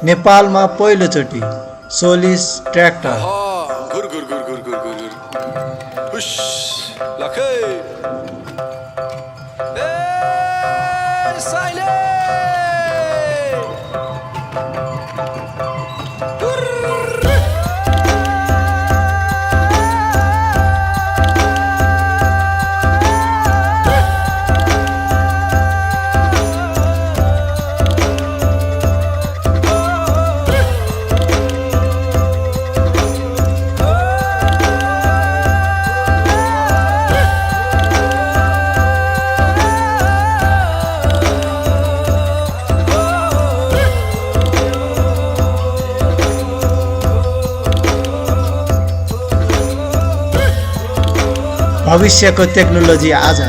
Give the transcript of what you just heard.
नेपालमा पहिलोचोटि Solis tractor. घुर घुर घुर घुर घुर घुर घुर हुश लखे ए साइले भविष्यको टेक्नोलोजी आज।